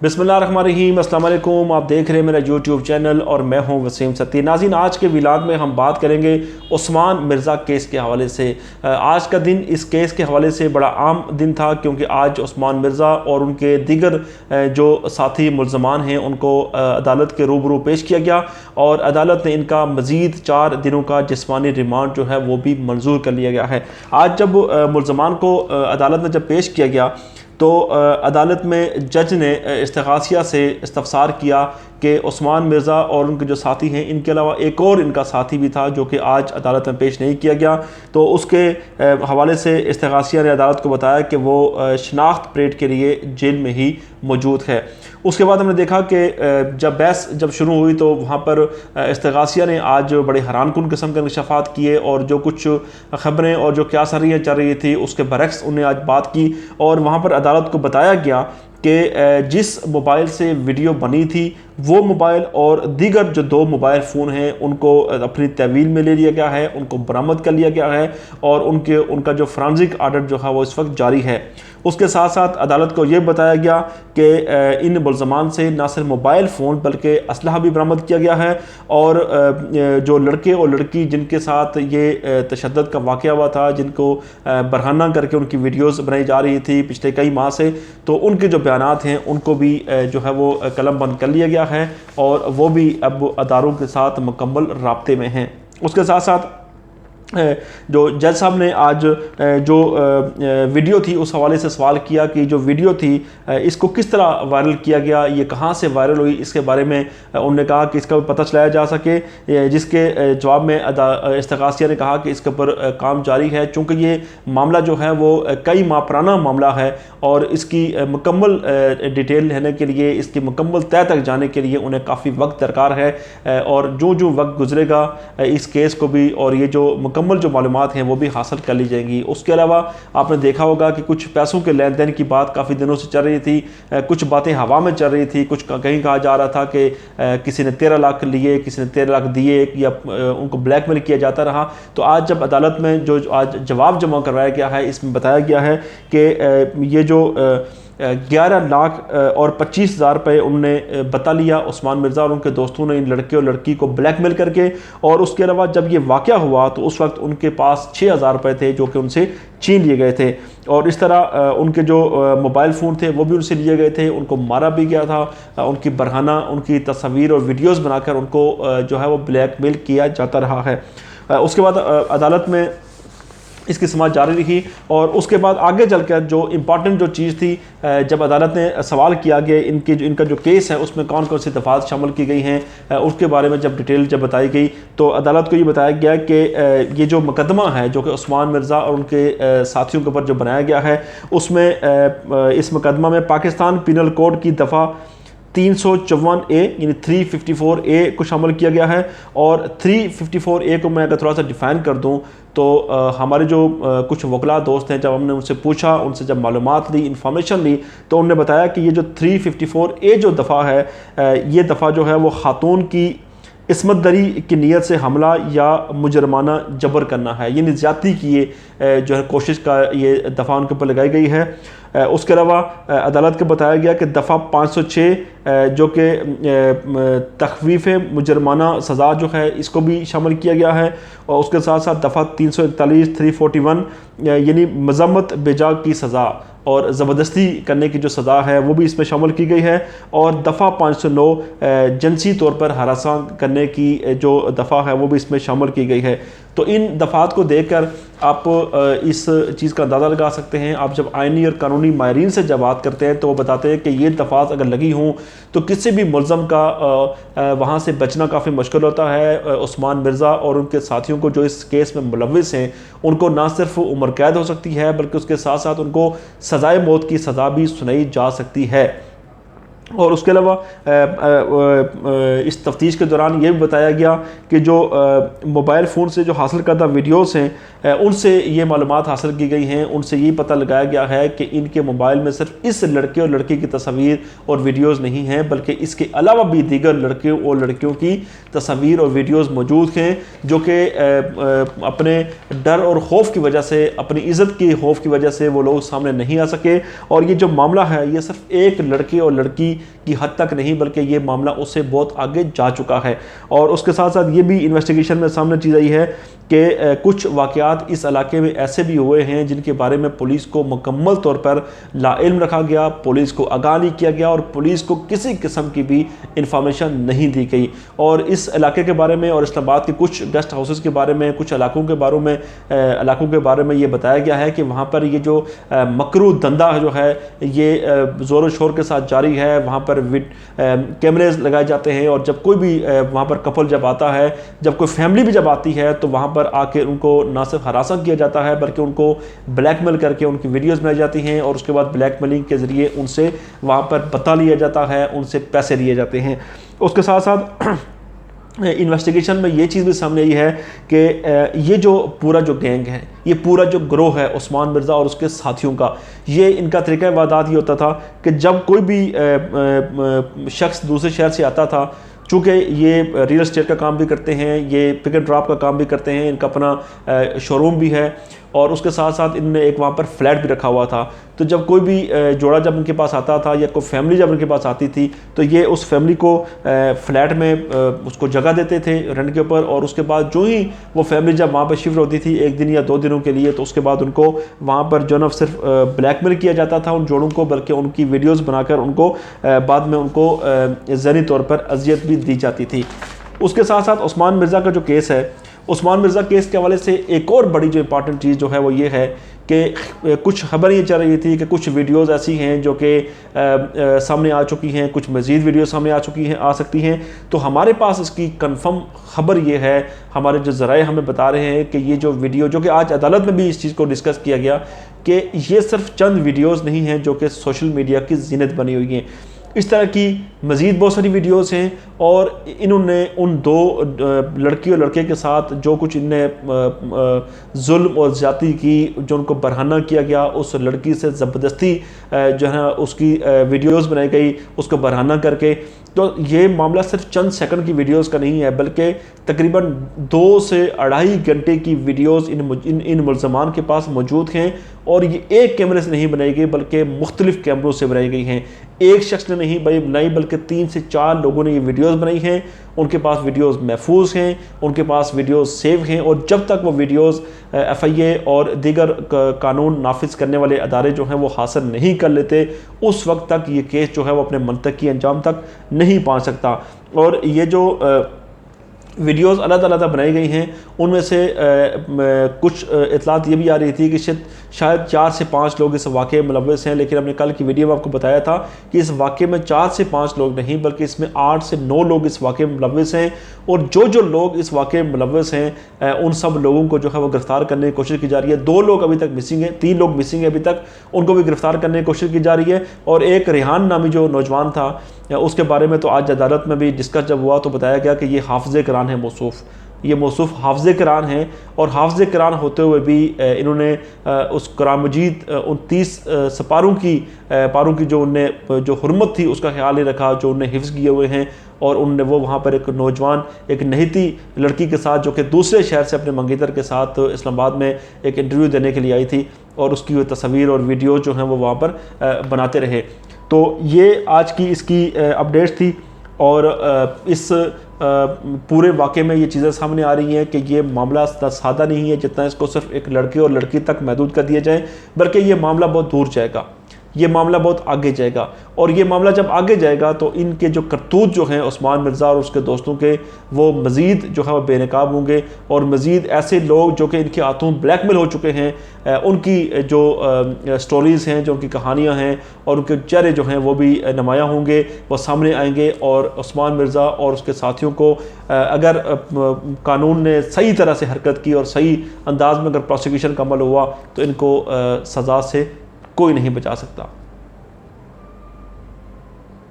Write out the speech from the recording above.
بسم اللہ الرحمن الرحیم، السلام علیکم۔ آپ دیکھ رہے ہیں میرا یوٹیوب چینل اور میں ہوں وسیم ستی۔ ناظرین، آج کے ولاگ میں ہم بات کریں گے عثمان مرزا کیس کے حوالے سے۔ آج کا دن اس کیس کے حوالے سے بڑا عام دن تھا، کیونکہ آج عثمان مرزا اور ان کے دیگر جو ساتھی ملزمان ہیں ان کو عدالت کے روبرو پیش کیا گیا، اور عدالت نے ان کا مزید 4 دنوں کا جسمانی ریمانڈ جو ہے وہ بھی منظور کر لیا گیا ہے۔ آج جب ملزمان کو عدالت میں جب پیش کیا گیا تو عدالت میں جج نے استغاثیہ سے استفسار کیا کہ عثمان مرزا اور ان کے جو ساتھی ہیں، ان کے علاوہ ایک اور ان کا ساتھی بھی تھا جو کہ آج عدالت میں پیش نہیں کیا گیا، تو اس کے حوالے سے استغاثیہ نے عدالت کو بتایا کہ وہ شناخت پریڈ کے لیے جیل میں ہی موجود ہے۔ اس کے بعد ہم نے دیکھا کہ جب بحث شروع ہوئی تو وہاں پر استغاثیہ نے آج بڑے حیران کن قسم کے انکشافات کیے، اور جو کچھ خبریں اور جو کیا سریاں چل رہی تھی اس کے برعکس انہیں آج بات کی، اور وہاں پر عدالت کو بتایا گیا کہ جس موبائل سے ویڈیو بنی تھی وہ موبائل اور دیگر جو 2 موبائل فون ہیں ان کو اپنی تحویل میں لے لیا گیا ہے، ان کو برآمد کر لیا گیا ہے، اور ان کا جو فرانزک آڈٹ جو ہے وہ اس وقت جاری ہے۔ اس کے ساتھ ساتھ عدالت کو یہ بتایا گیا کہ ان ملزمان سے نہ صرف موبائل فون بلکہ اسلحہ بھی برآمد کیا گیا ہے، اور جو لڑکے اور لڑکی جن کے ساتھ یہ تشدد کا واقعہ ہوا تھا، جن کو برہنہ کر کے ان کی ویڈیوز بنائی جا رہی تھی پچھلے کئی ماہ سے، تو ان کے جو بیانات ہیں ان کو بھی جو ہے وہ قلم بند کر لیا گیا ہے، اور وہ بھی اب اداروں کے ساتھ مکمل رابطے میں ہیں۔ اس کے ساتھ ساتھ جو جج صاحب نے آج جو ویڈیو تھی اس حوالے سے سوال کیا کہ جو ویڈیو تھی اس کو کس طرح وائرل کیا گیا، یہ کہاں سے وائرل ہوئی، اس کے بارے میں انہوں نے کہا کہ اس کا پتہ چلایا جا سکے، جس کے جواب میں استغاثیہ نے کہا کہ اس کے اوپر کام جاری ہے، چونکہ یہ معاملہ جو ہے وہ کئی ماہ پرانا معاملہ ہے، اور اس کی مکمل ڈیٹیل لینے کے لیے، اس کی مکمل تہہ تک جانے کے لیے انہیں کافی وقت درکار ہے، اور جو وقت گزرے گا اس کیس کو بھی اور یہ جو مکمل جو معلومات ہیں وہ بھی حاصل کر لی جائیں گی۔ اس کے علاوہ آپ نے دیکھا ہوگا کہ کچھ پیسوں کے لین دین کی بات کافی دنوں سے چل رہی تھی، کچھ باتیں ہوا میں چل رہی تھی، کچھ کہیں کہا جا رہا تھا کہ کسی نے 13 لاکھ لیے، کسی نے 13 لاکھ دیے، یا ان کو بلیک میل کیا جاتا رہا۔ تو آج جب عدالت میں جو آج جواب جمع کروایا گیا ہے، اس میں بتایا گیا ہے کہ یہ جو 11 لاکھ اور 25,000 روپے انہوں نے بتا لیا عثمان مرزا اور ان کے دوستوں نے ان لڑکے اور لڑکی کو بلیک میل کر کے، اور اس کے علاوہ جب یہ واقعہ ہوا تو اس وقت ان کے پاس 6,000 روپے تھے جو کہ ان سے چھین لیے گئے تھے، اور اس طرح ان کے جو موبائل فون تھے وہ بھی ان سے لیے گئے تھے، ان کو مارا بھی گیا تھا، ان کی برہنہ ان کی تصاویر اور ویڈیوز بنا کر ان کو جو ہے وہ بلیک میل کیا جاتا رہا ہے۔ اس کے بعد عدالت میں اس کی سماعت جاری رہی، اور اس کے بعد آگے چل کر جو امپورٹنٹ جو چیز تھی، جب عدالت نے سوال کیا کہ ان کا جو کیس ہے اس میں کون کون سی دفعات شامل کی گئی ہیں، اس کے بارے میں جب ڈیٹیل جب بتائی گئی تو عدالت کو یہ بتایا گیا کہ یہ جو مقدمہ ہے جو کہ عثمان مرزا اور ان کے ساتھیوں کے اوپر جو بنایا گیا ہے، اس میں اس مقدمہ میں پاکستان پینل کوڈ کی دفعہ 354A یعنی 354A کو شامل کیا گیا ہے، اور 354A کو میں اگر تھوڑا سا ڈیفائن کر دوں تو ہمارے جو کچھ وکلاء دوست ہیں، جب ہم نے ان سے پوچھا، ان سے جب معلومات لی، انفارمیشن لی، تو انہوں نے بتایا کہ یہ جو 354A جو دفعہ ہے، یہ دفعہ جو ہے وہ خاتون کی عصمت دری کی نیت سے حملہ یا مجرمانہ جبر کرنا ہے، یعنی زیادتی کی یہ جو ہے کوشش کا یہ دفعہ ان کے اوپر لگائی گئی ہے۔ اس کے علاوہ عدالت کو بتایا گیا کہ دفعہ 506 جو کہ تخفیف مجرمانہ سزا جو ہے اس کو بھی شامل کیا گیا ہے، اور اس کے ساتھ ساتھ دفعہ 341 341 یعنی مذمت بیجا کی سزا اور زبردستی کرنے کی جو سزا ہے وہ بھی اس میں شامل کی گئی ہے، اور دفعہ 509 جنسی طور پر ہراساں کرنے کی جو دفعہ ہے وہ بھی اس میں شامل کی گئی ہے۔ تو ان دفعات کو دیکھ کر آپ اس چیز کا اندازہ لگا سکتے ہیں۔ آپ جب آئینی اور قانونی ماہرین سے جب بات کرتے ہیں تو وہ بتاتے ہیں کہ یہ دفعات اگر لگی ہوں تو کسی بھی ملزم کا وہاں سے بچنا کافی مشکل ہوتا ہے۔ عثمان مرزا اور ان کے ساتھیوں کو جو اس کیس میں ملوث ہیں ان کو نہ صرف عمر قید ہو سکتی ہے بلکہ اس کے ساتھ ساتھ ان کو سزائے موت کی سزا بھی سنائی جا سکتی ہے۔ اور اس کے علاوہ اس تفتیش کے دوران یہ بھی بتایا گیا کہ جو موبائل فون سے جو حاصل کردہ ویڈیوز ہیں ان سے یہ معلومات حاصل کی گئی ہیں، ان سے یہ پتہ لگایا گیا ہے کہ ان کے موبائل میں صرف اس لڑکے اور لڑکی کی تصاویر اور ویڈیوز نہیں ہیں بلکہ اس کے علاوہ بھی دیگر لڑکیوں اور لڑکیوں کی تصاویر اور ویڈیوز موجود ہیں جو کہ اپنے ڈر اور خوف کی وجہ سے، اپنی عزت کی خوف کی وجہ سے وہ لوگ سامنے نہیں آ سکے۔ اور یہ جو معاملہ ہے یہ صرف ایک لڑکے اور لڑکی کی حد تک نہیں بلکہ یہ معاملہ اس سے بہت آگے جا چکا ہے. اور اس کے ساتھ ساتھ یہ بھی انویسٹیگیشن میں سامنے چیز آئی ہے کہ کچھ واقعات اس علاقے میں ایسے بھی ہوئے ہیں جن کے بارے میں پولیس کو مکمل طور پر لا علم رکھا گیا, پولیس کو آگاہ نہیں کیا گیا اور پولیس کو کسی قسم کی بھی انفارمیشن نہیں دی گئی. اور اس علاقے کے بارے میں اور اسلام آباد کے کچھ گیسٹ ہاؤسز کے بارے میں, کچھ علاقوں کے بارے میں یہ بتایا گیا ہے کہ وہاں پر یہ جو مکروہ دھندا جو ہے یہ زور و شور کے ساتھ جاری ہے. وہاں پر کیمریز لگائے جاتے ہیں اور جب کوئی بھی وہاں پر کپل جب آتا ہے, جب کوئی فیملی بھی جب آتی ہے تو وہاں پر آ کے ان کو نہ صرف ہراساں کیا جاتا ہے بلکہ ان کو بلیک میل کر کے ان کی ویڈیوز بنائی جاتی ہیں اور اس کے بعد بلیک میلنگ کے ذریعے ان سے وہاں پر پتہ لیا جاتا ہے, ان سے پیسے لیے جاتے ہیں. اس کے ساتھ ساتھ انویسٹیگیشن میں یہ چیز بھی سامنے آئی ہے کہ یہ جو پورا جو گینگ ہے, یہ پورا جو گروہ ہے عثمان مرزا اور اس کے ساتھیوں کا, یہ ان کا طریقہ واردات یہ ہوتا تھا کہ جب کوئی بھی شخص دوسرے شہر سے آتا تھا, چونکہ یہ ریل اسٹیٹ کا کام بھی کرتے ہیں, یہ پک اینڈ ڈراپ کا کام بھی کرتے ہیں, ان کا اپنا شو روم بھی ہے اور اس کے ساتھ ساتھ ان نے ایک وہاں پر فلیٹ بھی رکھا ہوا تھا. تو جب کوئی بھی جوڑا جب ان کے پاس آتا تھا یا کوئی فیملی جب ان کے پاس آتی تھی تو یہ اس فیملی کو فلیٹ میں اس کو جگہ دیتے تھے رینٹ کے اوپر, اور اس کے بعد جو ہی وہ فیملی جب وہاں پہ شفٹ ہوتی تھی ایک دن یا 2 دنوں کے لیے, تو اس کے بعد ان کو وہاں پر جو نہ صرف بلیک میل کیا جاتا تھا ان جوڑوں کو, بلکہ ان کی ویڈیوز بنا کر ان کو بعد میں ان کو ذہنی طور پر اذیت بھی دی جاتی تھی. اس کے ساتھ ساتھ عثمان مرزا کا جو کیس ہے, عثمان مرزا کیس کے حوالے سے ایک اور بڑی جو امپارٹنٹ چیز جو ہے وہ یہ ہے کہ کچھ خبر یہ چل رہی تھی کہ کچھ ویڈیوز ایسی ہیں جو کہ سامنے آ چکی ہیں, کچھ مزید ویڈیوز سامنے آ سکتی ہیں. تو ہمارے پاس اس کی کنفرم خبر یہ ہے, ہمارے جو ذرائع ہمیں بتا رہے ہیں کہ یہ جو ویڈیو جو کہ آج عدالت میں بھی اس چیز کو ڈسکس کیا گیا کہ یہ صرف چند ویڈیوز نہیں ہیں جو کہ سوشل میڈیا کی زینت بنی ہوئی ہیں. اس طرح کی مزید بہت ساری ویڈیوز ہیں اور انہوں نے ان 2 لڑکی اور لڑکے کے ساتھ جو کچھ ان نے ظلم اور زیادتی کی, جو ان کو برہنہ کیا گیا, اس لڑکی سے زبردستی جو ہے اس کی ویڈیوز بنائی گئی اس کو برہنہ کر کے. تو یہ معاملہ صرف چند سیکنڈ کی ویڈیوز کا نہیں ہے بلکہ تقریباً 2 سے 2.5 گھنٹے کی ویڈیوز ان ملزمان کے پاس موجود ہیں. اور یہ ایک کیمرے سے نہیں بنائی گئی بلکہ مختلف کیمروں سے بنائی گئی ہیں. ایک شخص نے نہیں بنائی بلکہ 3 سے 4 لوگوں نے یہ ویڈیوز بنائی ہیں. ان کے پاس ویڈیوز محفوظ ہیں, ان کے پاس ویڈیوز سیو ہیں, اور جب تک وہ ویڈیوز FIA اور دیگر قانون نافذ کرنے والے ادارے جو ہیں وہ حاصل نہیں کر لیتے, اس وقت تک یہ کیس جو ہے وہ اپنے منطقی انجام تک نہیں پہنچ سکتا. اور یہ جو ویڈیوز علیحدہ بنائی گئی ہیں ان میں سے کچھ اطلاعات یہ بھی آ رہی تھی کہ شاید 4 سے 5 لوگ اس واقعے میں ملوث ہیں, لیکن ہم نے کل کی ویڈیو میں آپ کو بتایا تھا کہ اس واقعے میں 4 سے 5 لوگ نہیں بلکہ اس میں 8 سے 9 لوگ اس واقعے میں ملوث ہیں. اور جو لوگ اس واقعے میں ملوث ہیں ان سب لوگوں کو جو ہے وہ گرفتار کرنے کی کوشش کی جا رہی ہے. 2 لوگ ابھی تک مسنگ ہیں, 3 لوگ مسنگ ہیں ابھی تک, ان کو بھی گرفتار کرنے کی کوشش کی جا رہی ہے. اور ایک ریحان نامی جو نوجوان تھا اس کے بارے میں تو آج عدالت میں بھی ڈسکس جب ہوا تو بتایا گیا کہ یہ حافظ قرآن ہے موصوف, یہ موصوف حافظ قرآن ہیں. اور حافظ قرآن ہوتے ہوئے بھی انہوں نے اس قرآن مجید 29 سپاروں کی جو انہیں جو حرمت تھی اس کا خیال نہیں رکھا, جو انہیں حفظ کیے ہوئے ہیں. اور ان نے وہ وہاں پر ایک نوجوان ایک نہتی لڑکی کے ساتھ جو کہ دوسرے شہر سے اپنے منگیتر کے ساتھ اسلام آباد میں ایک انٹرویو دینے کے لیے آئی تھی, اور اس کی وہ تصاویر اور ویڈیو جو ہیں وہ وہاں پر بناتے رہے. تو یہ آج کی اس کی اپڈیٹس تھی. اور اس پورے واقعے میں یہ چیزیں سامنے آ رہی ہیں کہ یہ معاملہ سادہ نہیں ہے جتنا اس کو صرف ایک لڑکے اور لڑکی تک محدود کر دیا جائے, بلکہ یہ معاملہ بہت دور جائے گا, یہ معاملہ بہت آگے جائے گا. اور یہ معاملہ جب آگے جائے گا تو ان کے جو کرتوت جو ہیں عثمان مرزا اور اس کے دوستوں کے, وہ مزید جو ہے وہ بے نقاب ہوں گے, اور مزید ایسے لوگ جو کہ ان کے ہاتھوں بلیک میل ہو چکے ہیں ان کی جو سٹوریز ہیں, جو ان کی کہانیاں ہیں اور ان کے چہرے جو ہیں وہ بھی نمایاں ہوں گے, وہ سامنے آئیں گے. اور عثمان مرزا اور اس کے ساتھیوں کو اگر قانون نے صحیح طرح سے حرکت کی اور صحیح انداز میں اگر پروسیکیوشن کا عمل ہوا تو ان کو سزا سے کوئی نہیں بچا سکتا.